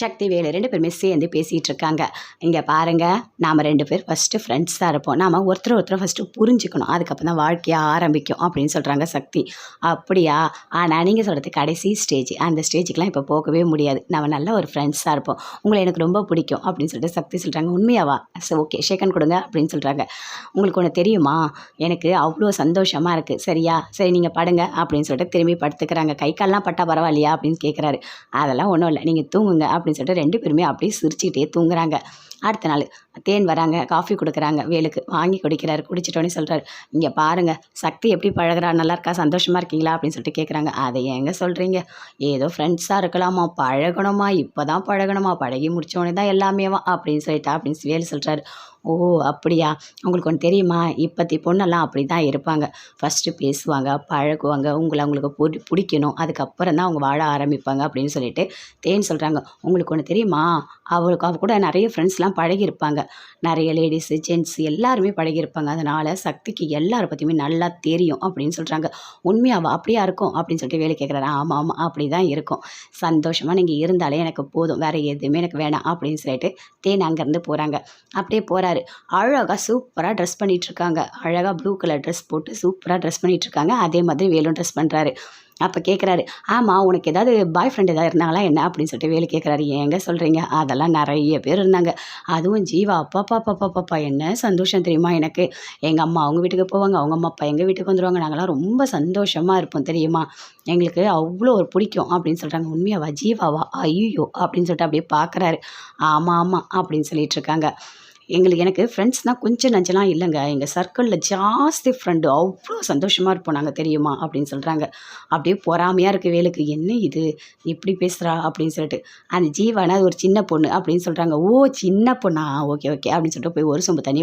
சக்தி வேலு 2 பேருமே சேர்ந்து பேசிகிட்டு இருக்காங்க. இங்கே பாருங்கள், நாம் 2 பேர் ஃபஸ்ட்டு ஃப்ரெண்ட்ஸாக இருப்போம். நாம் ஒருத்தர் ஃபஸ்ட்டு புரிஞ்சுக்கணும், அதுக்கப்புறம் தான் வாழ்க்கையாக ஆரம்பிக்கும் அப்படின்னு சொல்கிறாங்க சக்தி. அப்படியா? ஆனால் நீங்கள் சொல்கிறது கடைசி ஸ்டேஜ், அந்த ஸ்டேஜுக்கெலாம் இப்போ போகவே முடியாது. நம்ம நல்ல ஒரு ஃப்ரெண்ட்ஸாக இருப்போம், உங்களை எனக்கு ரொம்ப பிடிக்கும் அப்படின்னு சொல்லிட்டு சக்தி சொல்கிறாங்க. உண்மையாவா? சரி, ஓகே, ஷேக்கன் கொடுங்க அப்படின்னு சொல்கிறாங்க. உங்களுக்கு ஒன்று தெரியுமா, எனக்கு அவ்வளோ சந்தோஷமாக இருக்குது. சரியா? சரி, நீங்கள் படுங்க அப்படின்னு சொல்லிட்டு திரும்பி படுத்துக்கிறாங்க. கை கால்லாம் பட்டா பரவாயில்லையா அப்படின்னு கேட்குறாரு. அதெல்லாம் ஒன்றும் இல்லை, நீங்கள் தூங்குங்க அப்படின்னு சொல்லிட்டு 2 பேருமே அப்படியே சிரிச்சுக்கிட்டே தூங்குறாங்க. அடுத்த நாள் தேன் வராங்க, காஃபி கொடுக்குறாங்க. வேலுக்கு வாங்கி குடிக்கிறாரு. குடிச்சிட்டோன்னே சொல்கிறாரு, இங்கே பாருங்கள், சக்தி எப்படி பழகிறா, நல்லா இருக்கா, சந்தோஷமாக இருக்கீங்களா அப்படின்னு சொல்லிட்டு கேட்குறாங்க. அதை ஏங்க சொல்கிறீங்க, ஏதோ ஃப்ரெண்ட்ஸாக இருக்கலாமா, பழகணுமா, இப்போ தான் பழகணுமா, பழகி முடித்தோடனே தான் எல்லாமேவா அப்படின்னு சொல்லிட்டா அப்படின்னு வேலு சொல்கிறாரு. ஓ அப்படியா? உங்களுக்கு ஒன்று தெரியுமா, இப்போத்தி பொண்ணெல்லாம் அப்படி தான் இருப்பாங்க. ஃபஸ்ட்டு பேசுவாங்க, பழகுவாங்க, அவங்களுக்கு பிடிக்கணும், அதுக்கப்புறம் தான் அவங்க வாழ ஆரம்பிப்பாங்க அப்படின்னு சொல்லிட்டு தேன் சொல்கிறாங்க. உங்களுக்கு ஒன்று தெரியுமா, அவ கூட நிறைய ஃப்ரெண்ட்ஸ்லாம் பழகியிருப்பாங்க. நிறைய லேடிஸு, ஜென்ட்ஸு எல்லாருமே பழகியிருப்பாங்க. அதனால் சக்திக்கு எல்லாரை பற்றியுமே நல்லா தெரியும் அப்படின்னு சொல்கிறாங்க. உண்மையாவா? அப்படியா இருக்கும் அப்படின்னு சொல்லிட்டு வேலை கேட்குறாரு. ஆமாம் ஆமாம், அப்படி தான் இருக்கும். சந்தோஷமாக நீங்கள் இருந்தாலே எனக்கு போதும், வேறு எதுவுமே எனக்கு வேணாம் அப்படின்னு சொல்லிட்டு தேன் அங்கேருந்து போகிறாங்க. அப்படியே போகிறாரு. அழகாக சூப்பராக ட்ரெஸ் பண்ணிகிட்ருக்காங்க. அழகாக ப்ளூ கலர் ட்ரெஸ் போட்டு சூப்பராக ட்ரெஸ் பண்ணிகிட்ருக்காங்க. அதே மாதிரி வேலும் ட்ரெஸ் பண்ணுறாரு. அப்போ கேட்குறாரு, ஆமாம், உனக்கு ஏதாவது பாய் ஃப்ரெண்ட் ஏதாவது இருந்தாங்களா என்ன அப்படின்னு சொல்லிட்டு வேலு கேட்குறாரு. ஏங்க சொல்கிறீங்க, அதெல்லாம் நிறைய பேர் இருந்தாங்க. அதுவும் ஜீவா, அப்பாப்பா என்ன சந்தோஷம் தெரியுமா எனக்கு. எங்கள் அம்மா அவங்க வீட்டுக்கு போவாங்க, அவங்க அம்மா அப்பா எங்கள் வீட்டுக்கு வந்துடுவாங்க. நாங்கள்லாம் ரொம்ப சந்தோஷமாக இருப்போம் தெரியுமா, எங்களுக்கு அவ்வளோ ஒரு பிடிக்கும் அப்படின்னு சொல்கிறாங்க. உண்மையாவா? ஜீவாவா? ஐயோ அப்படின்னு சொல்லிட்டு அப்படியே பார்க்குறாரு. ஆமாம் அப்படின்னு சொல்லிட்டு இருக்காங்க. எனக்கு ஃப்ரெண்ட்ஸ்னால் கொஞ்சம் நஞ்சலாம் இல்லைங்க, எங்கள் சர்க்கிளில் ஜாஸ்தி ஃப்ரெண்டு, அவ்வளோ சந்தோஷமாக இருப்போம் நாங்கள் தெரியுமா அப்படின்னு சொல்கிறாங்க. அப்படியே பொறாமையாக இருக்குது வேலுக்கு. என்ன இது இப்படி பேசுகிறா அப்படின்னு சொல்லிட்டு. அந்த ஜீவானா அது ஒரு சின்ன பொண்ணு அப்படின்னு சொல்கிறாங்க. ஓ சின்ன பொண்ணா, ஓகே அப்படின்னு சொல்லிட்டு போய் ஒரு சொம்பு தண்ணியை